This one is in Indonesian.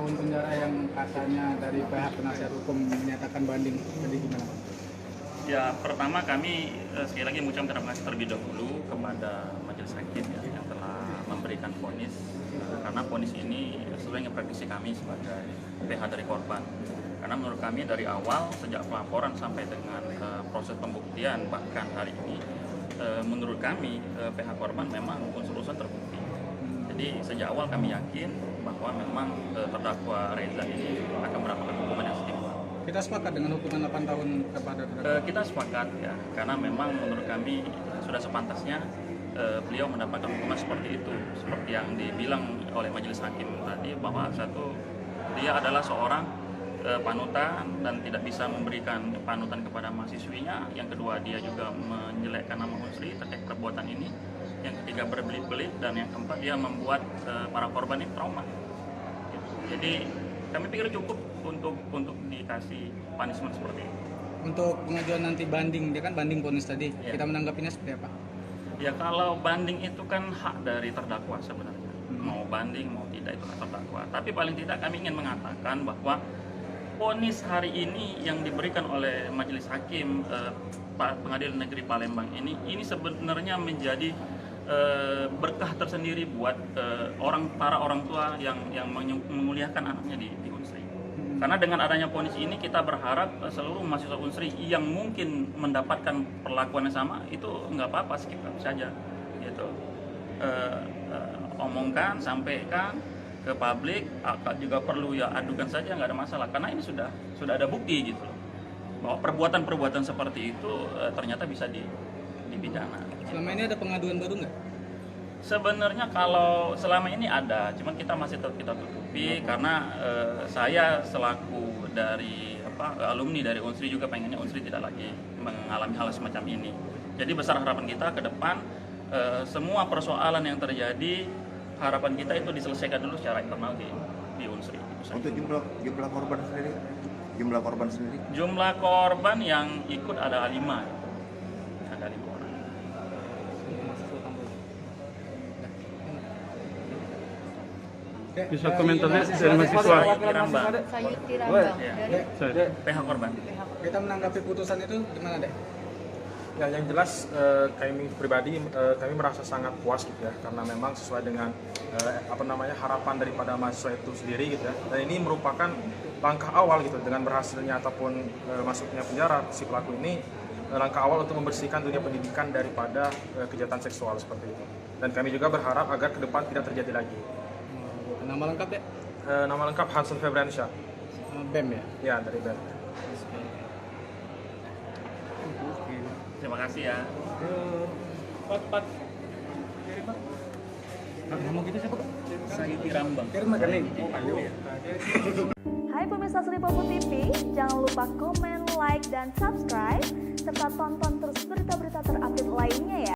tahun penjara yang katanya dari pihak penasihat hukum menyatakan banding, jadi gimana? Ya, pertama kami sekali lagi mengucapkan terima kasih terlebih dahulu kepada majelis hakim ya, yang telah memberikan vonis, karena vonis ini sesuai dengan prediksi kami sebagai pihak dari korban. Karena menurut kami dari awal sejak pelaporan sampai dengan proses pembuktian bahkan hari ini, menurut kami pihak korban memang unsur-unsur terbukti. Jadi sejak awal kami yakin bahwa memang terdakwa Reza ini akan mendapatkan hukuman yang setimpal. Kita sepakat dengan hukuman 8 tahun kepada terdakwa. Kita sepakat ya, karena memang menurut kami sudah sepantasnya beliau mendapatkan hukuman seperti itu, seperti yang dibilang oleh majelis hakim tadi, bahwa satu, dia adalah seorang panutan dan tidak bisa memberikan panutan kepada mahasiswinya. Yang kedua, dia juga menjelekkan nama Unsri terkait perbuatan ini. Yang ketiga, berbelit-belit, dan yang keempat, dia membuat para korban ini trauma. Jadi kami pikir cukup untuk dikasih punishment seperti itu. Untuk pengajuan nanti banding, dia kan banding vonis tadi, Ya. kita menanggapinya seperti apa? Ya, kalau banding itu kan hak dari terdakwa sebenarnya. Mau banding mau tidak itu hak terdakwa. Tapi paling tidak kami ingin mengatakan bahwa vonis hari ini yang diberikan oleh majelis hakim Pengadilan Negeri Palembang ini sebenarnya menjadi berkah tersendiri buat para orang tua yang memuliakan anaknya di Unsri. Karena dengan adanya vonis ini kita berharap seluruh mahasiswa Unsri yang mungkin mendapatkan perlakuan yang sama itu nggak apa-apa, skip saja gitu. Omongkan, sampaikan ke publik, juga perlu ya adukan saja, nggak ada masalah, karena ini sudah ada bukti gitu loh, bahwa perbuatan-perbuatan seperti itu ternyata bisa dipidana. Selama ini ada pengaduan baru nggak? Sebenarnya kalau selama ini ada, cuman kita masih kita tutupi karena saya selaku dari alumni dari Unsri juga pengennya Unsri tidak lagi mengalami hal semacam ini. Jadi besar harapan kita ke depan semua persoalan yang terjadi, harapan kita itu diselesaikan dulu secara internal di Unsri. Untuk jumlah korban sendiri, Jumlah korban yang ikut ada 5. Ada 5 orang. Bisa komentar dari mahasiswa. Rambang. Sayuti Rambang Ya. dari PH korban. Kita menanggapi putusan itu gimana deh? Ya, yang jelas kami pribadi kami merasa sangat puas gitu ya, karena memang sesuai dengan harapan daripada mahasiswa itu sendiri gitu ya. Dan ini merupakan langkah awal gitu, dengan berhasilnya ataupun masuknya penjara si pelaku ini, langkah awal untuk membersihkan dunia pendidikan daripada kejahatan seksual seperti itu. Dan kami juga berharap agar ke depan tidak terjadi lagi. Nama lengkap ya? Nama lengkap Hansen Febriansyah. BEM ya? Ya, dari BEM. Terima kasih ya. Ngomong gitu siapa? Sayuti Rambang. Kirim aja nih. Hai pemirsa Sri Popo TV, jangan lupa komen, like, dan subscribe serta tonton terus berita-berita terupdate lainnya ya.